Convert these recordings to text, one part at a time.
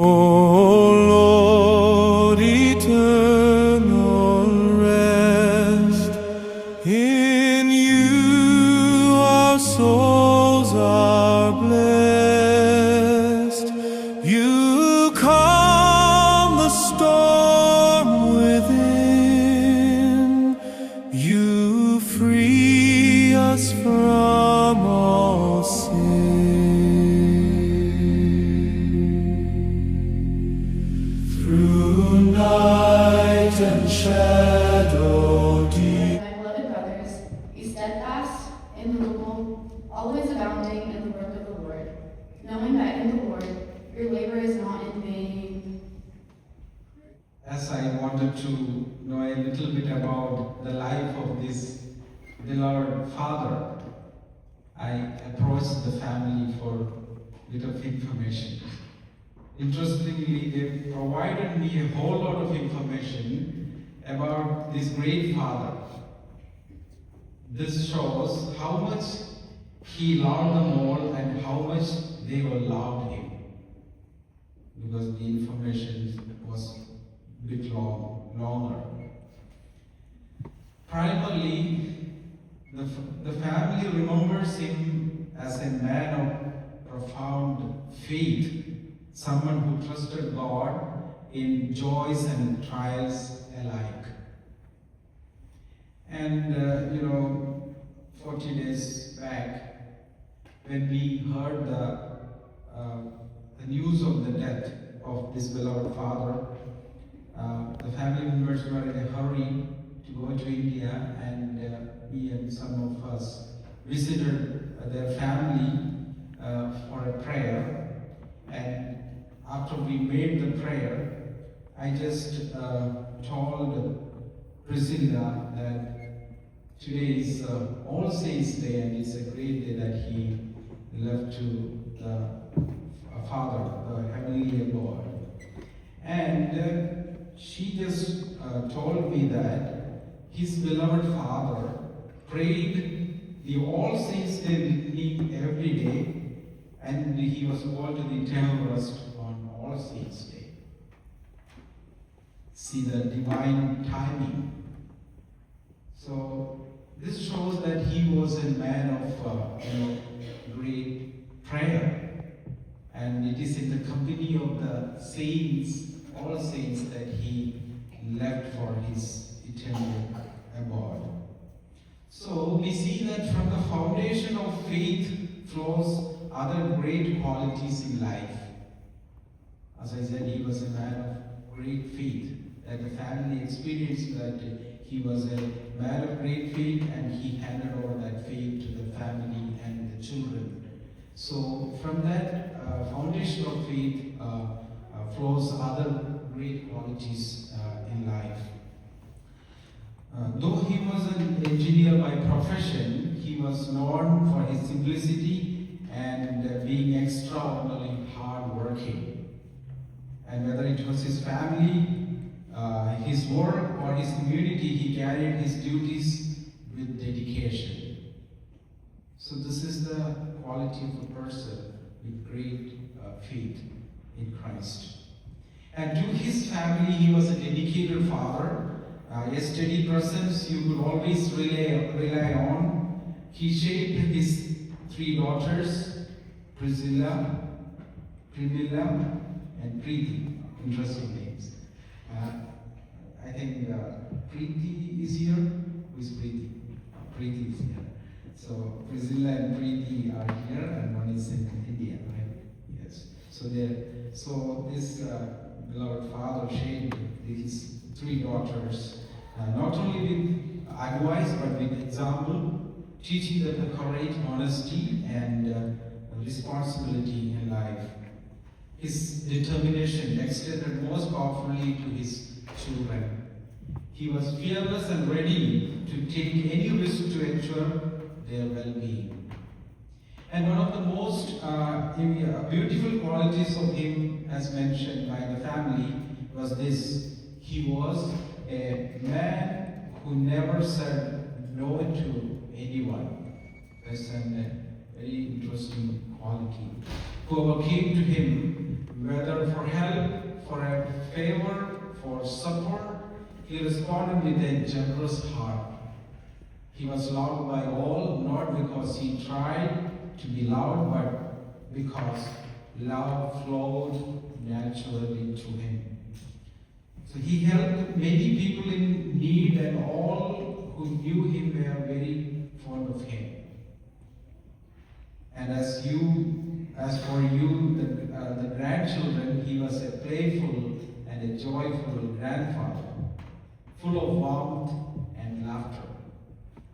O Lord, eternal rest, in you our souls are blessed. You calm the storm within, you free us from all sin. Through night and shadow deep. My beloved brothers, be steadfast, immovable, always abounding in the work of the Lord, knowing that in the Lord your labor is not in vain. As I wanted to know a little bit about the life of this beloved father, I approached the family for a bit of information. Interestingly, they provided me a whole lot of information about this great father. This shows how much he loved them all and how much they all loved him. Because the information was a bit longer. Primarily, the family remembers him as a man of profound faith, someone who trusted God in joys and trials alike. And 40 days back, when we heard the news of the death of this beloved father, the family members were in a hurry to go to India, and we and some of us visited their family for a prayer. And after we made the prayer, I just told Priscilla that today is All Saints' Day, and it's a great day that he left to the Father, the heavenly abode. And she just told me that his beloved father prayed the All Saints' Day with me every day, and he was called to the eternal rest on All Saints' Day. See the divine timing. So this shows that he was a man of great prayer, and it is in the company of the saints, all saints, that he left for his eternal abode. So we see that from the foundation of faith flows other great qualities in life. As I said, he was a man of great faith, that the family experienced that he was a man of great faith, and he handed over that faith to the family and the children. So from that foundation of faith flows other great qualities in life. Though he was an engineer by profession, he was known for his simplicity and being extraordinarily hard-working. And whether it was his family, his work, or his community, he carried his duties with dedication. So this is the quality of a person with great faith in Christ. And to his family, he was a dedicated father, a steady presence you could always rely on. He shaped his three daughters, Priscilla, Primilla, and Preeti. Interesting names. I think Preeti is here. Who is Preeti? Preeti is here. So Priscilla and Preeti are here, and one is in India, right? Yes. So this beloved father shaped his three daughters, not only with advice but with example, teaching them the courage, honesty, and responsibility in life. His determination extended most powerfully to his children. He was fearless and ready to take any risk to ensure their well-being. And one of the most beautiful qualities of him, as mentioned by the family, was this: he was a man who never said no to anyone. That's a very interesting quality. Whoever came to him whether for help, for a favor, for support, he responded with a generous heart. He was loved by all, not because he tried to be loved, but because love flowed naturally to him. So he helped many people in need, and all who knew him were very fond of him. And as for you, the grandchildren, he was a playful and a joyful grandfather, full of warmth and laughter.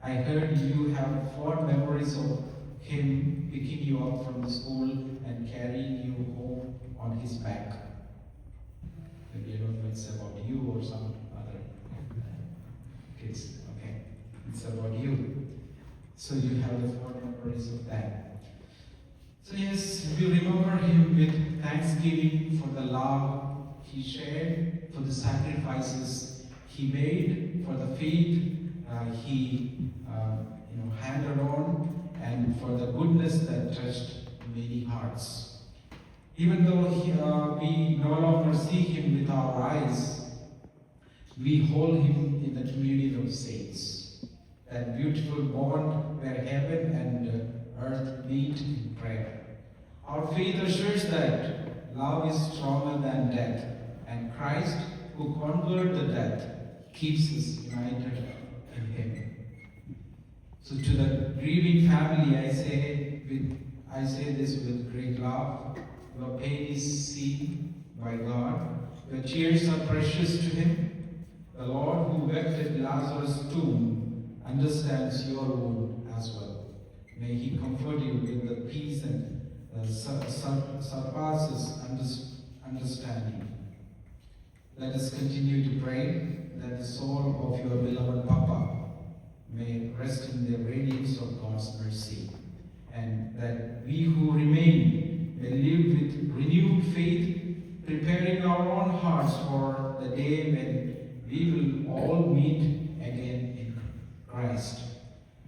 I heard you have fond memories of him picking you up from the school and carrying you home on his back. Maybe I don't know it's about you or some other kids. Okay, it's about you. So you have the fond memories of that. So yes, we remember him with thanksgiving for the love he shared, for the sacrifices he made, for the faith he handed on, and for the goodness that touched many hearts. Even though we no longer see him with our eyes, we hold him in the communion of saints, that beautiful bond where heaven and earth meet in prayer. Our faith assures that love is stronger than death, and Christ, who conquered the death, keeps us united in him. So to the grieving family, I say this with great love. Your pain is seen by God. Your tears are precious to him. The Lord who wept at Lazarus' tomb understands your wound as well. May he comfort you with the peace and surpasses understanding. Let us continue to pray that the soul of your beloved Papa may rest in the radiance of God's mercy, and that we who remain may live with renewed faith, preparing our own hearts for the day when we will all meet again in Christ.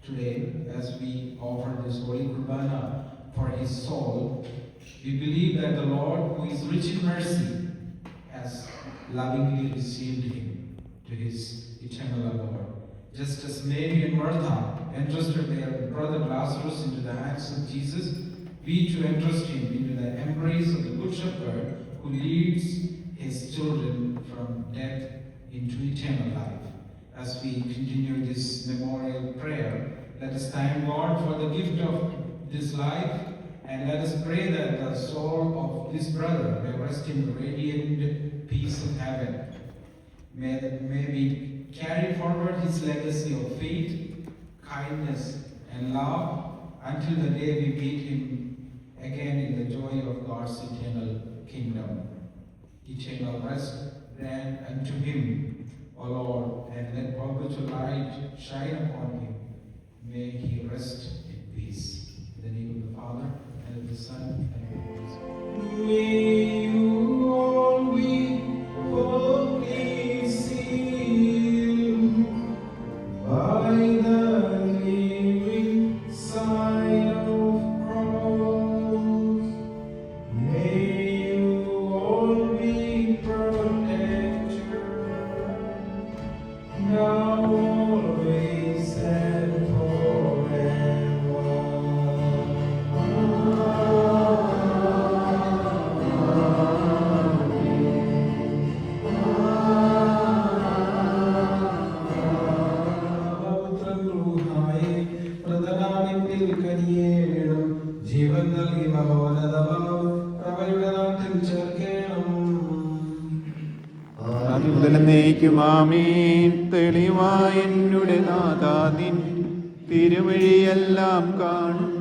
Today, as we offer this Holy Kurbana for his soul, we believe that the Lord, who is rich in mercy, has lovingly received him to his eternal abode. Just as Mary and Martha entrusted their brother Lazarus into the hands of Jesus, we too entrust him into the embrace of the Good Shepherd, who leads his children from death into eternal life. As we continue this memorial prayer, let us thank God for the gift of this life, and let us pray that the soul of this brother may rest in the radiant peace of heaven. May we carry forward his legacy of faith, kindness, and love until the day we meet him again in the joy of God's eternal kingdom. Eternal rest grant unto him, O Lord, and let perpetual light shine upon him. May he rest in peace. In the name of the Father, and of the Son, and of the Holy Spirit. May you all be holy sealed by the living sign of cross. May you all be protected, now always and forever. ജീവൻ നൽകി പ്രഭയുടെ നാട്ടിൽ ചേർക്കണം. ആമീൻ. തെളിവായ എന്നുടെ നാഥാ നിൻ തിരുവഴിയെല്ലാം കാണും.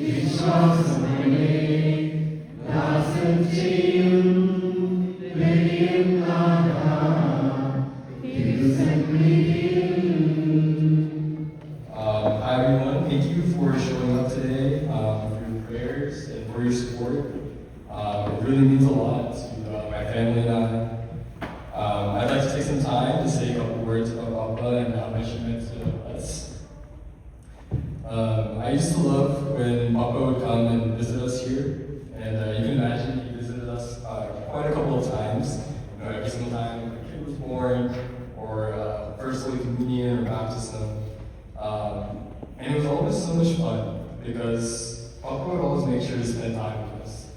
Viశ్వాസమే దాసం చేయు వెలియం నాదా some time to say a couple words about Papa and how much he meant to us. I used to love when Papa would come and visit us here, and you can imagine he visited us quite a couple of times. You know, every single time a kid was born, or First Holy Communion or baptism. And it was always so much fun because Papa would always make sure to spend time with us.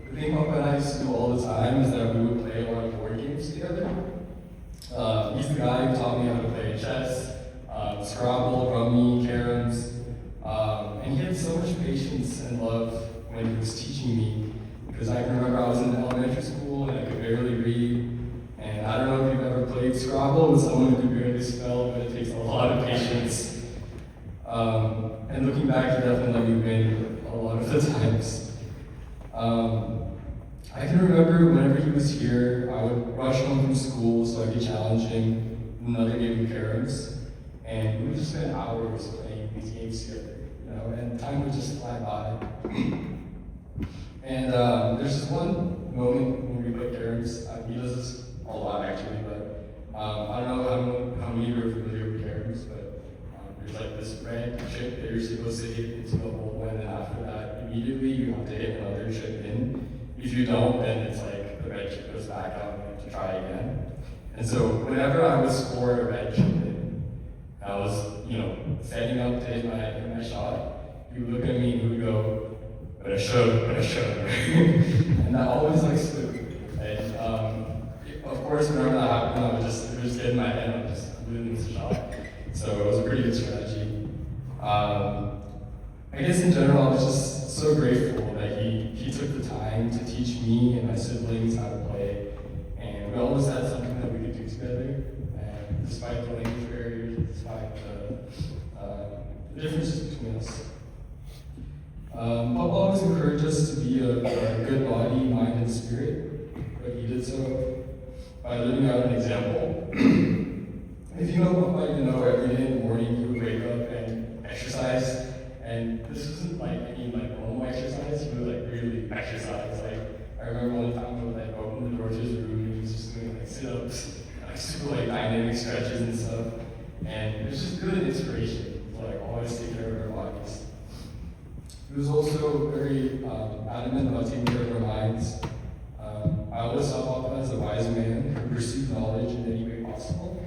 The thing Papa and I used to do all the time is that we would play a lot of board games together. He's the guy who taught me how to play chess, Scrabble, Rummy, caroms, and he had so much patience and love when he was teaching me, because I can remember I was in elementary school and I could barely read, and I don't know if you've ever played Scrabble with someone who can barely spell, but it takes a lot of patience. And looking back, he definitely let me win a lot of the times. I can remember whenever he was here, I would rush home from school so I could challenge him in another game of caroms, and we would just spend hours playing these games together, you know, and time would just fly by. And there's this one moment when we play caroms. He does this a lot actually, but I don't know how many of you are familiar with caroms, but there's like this red chip that you're supposed to hit into a hole, and then after that, immediately you have to hit another chip in. If you don't, then it's like the red chip goes back out and you have to try again. And so whenever I would score a red chip in, I was, you know, setting up to hit my shot, he would look at me and he would go, but I should. And that always like stuck. And of course, whenever that happened, it would just get in my head, I'm just losing this shot. So it was a pretty good strategy. I guess in general, I was just so grateful that he took the time to teach me and my siblings how to play. And we always had something that we could do together. And despite the language barriers, despite the differences between us. Papa always encouraged us to be a good body, mind, and spirit, but he did so by living out an example. If you know Papa, you know every day in the morning he would wake up and exercise, and this wasn't like any like normal exercise, he would like really exercise. Like I remember one time I would like open the door to his room and he was just doing like sit-ups, like super like dynamic stretches and stuff, and it was just good inspiration to like always take care of our bodies. He was also very adamant about taking care of our minds. I always saw Papa as a wise man who pursued knowledge in any way possible.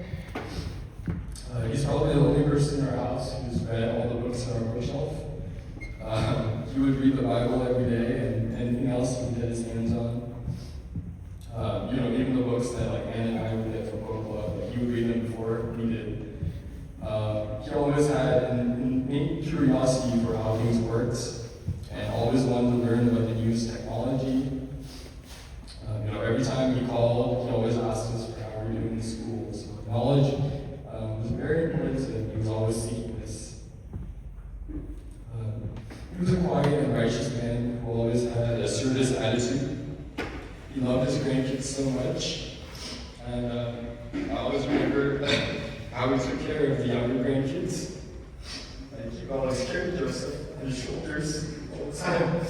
He's probably the only person in our house who's read all the books on our bookshelf. He would read the Bible every day and anything else he could get his hands on. You know, even the books that like Ann and I would get from book club, like, he would read them before we did. He always had an innate curiosity for how things worked, and always wanted to learn about the newest technology. You know, every time he called, he always asked us for how we were doing in school. So knowledge was very important to him. He was always seeking this. He was a quiet and righteous man who always had a serious attitude. He loved his grandkids so much, and I always remember how he took care of the younger grandkids. Like he always carried Joseph on his shoulders all the time.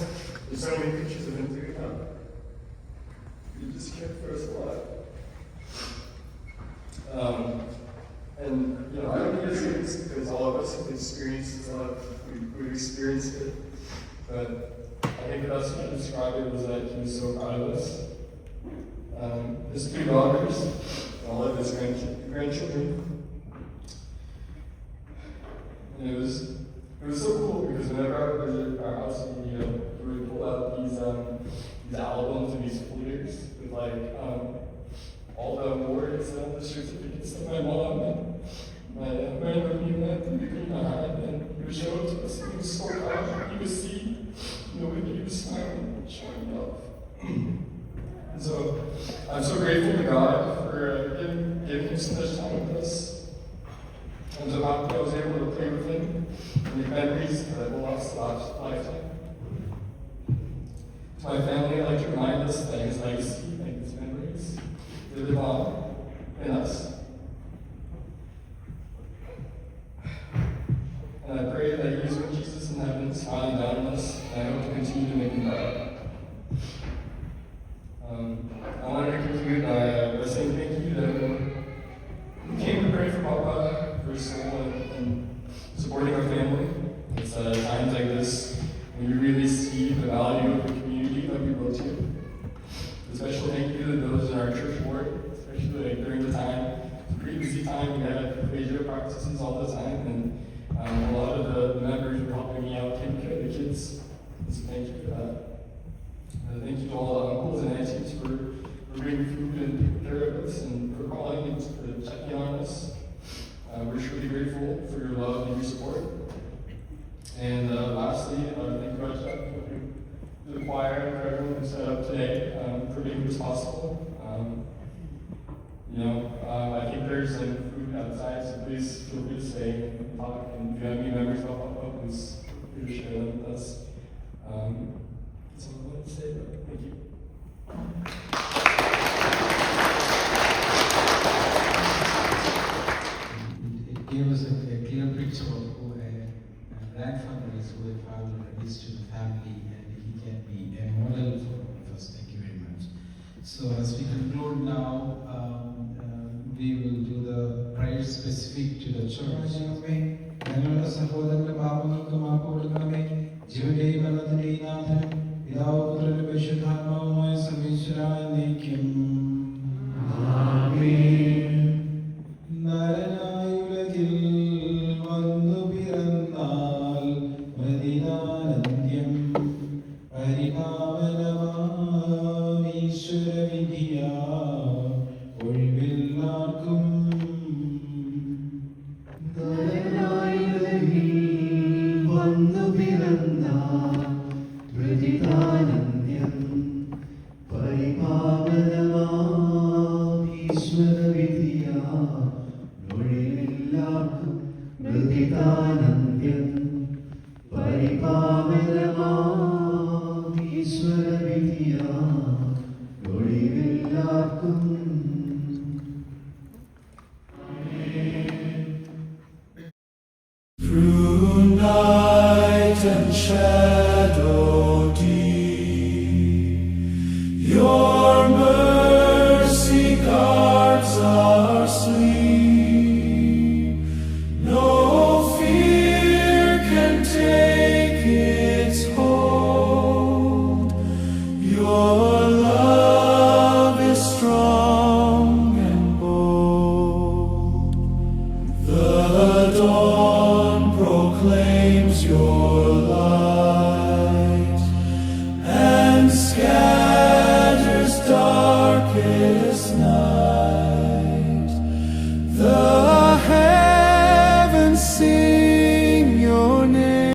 There's so many pictures of him doing that. He just cared for us a lot. And you know, I don't need to say this because all of us have experienced this a lot. We've experienced it. But I think the best way to describe it was that he was so proud of us. His 3 daughters, and all of his grandchildren. And it was so cool because whenever I would visit our house, we would pull out these albums and these folders with like all the awards and the certificates that my mom and my grandmother had, and he would show it to us, and he was so proud. He would see, you know, he was smiling, showing love. And so I'm so grateful to God for giving him so much time with us. I'm so happy I was able to play with him and make memories that will last a lifetime. To my family, I'd like to remind us that his legacy and his memories live on in us. And I pray that he is with Jesus in heaven, smiling down on us, and I hope to continue to make him proud. I wanted to conclude by saying thank you to practices all the time, and a lot of the members were helping me out taking care of the kids. So thank you for that. Thank you to all the uncles and aunties for bringing food and taking care of us, and for calling and for checking on us. We're truly grateful for your love and your support. And lastly, thank you, Rajat, for the choir and for everyone who set up today, for making this possible. I think there's food outside, so please feel free to stay and talk. And if you have any memories about Papa, please feel free to share them with us. That's all I wanted to say, but thank you. It gave us a clear picture of who a grandfather is, who a father is to the family, and he can be a model for all of us. Thank you very much. So as we conclude now, we will do the prayer specific to the church. ഞങ്ങളുടെ സഹോദരന്റെ പാപങ്ങൾക്ക് മാപ്പ് കൊടുക്കണമേ. ജീവന്റെയും മരണത്തിന്റെയും നാഥനും പിതാവും പുത്രനും പരിശുദ്ധാത്മാവുമായ സർവ്വേശ്വരായ നീക്കും. നരനായുലകിൽ വന്നു പിറന്നാൽ മൃതിദാനന്ത്യം പരിപാവനമാം ഈശ്വരവിധിയാ ഒഴിവില്ലാർക്കും. വന്നു പിറന്ന പ്രതിദാനന്യം പരിപാവനമാം ഈശ്വരവിധിയാ ഒഴിവില്ലാർക്കും. പ്രതിദാനന്യം പരിപാവനമാം ഈശ്വരവിധിയാ ഒഴിവില്ലാർക്കും. Through night and shadow deep, your mercy guards our sleep. No fear can take its hold. Your love is strong and bold. The dawn proclaims your love.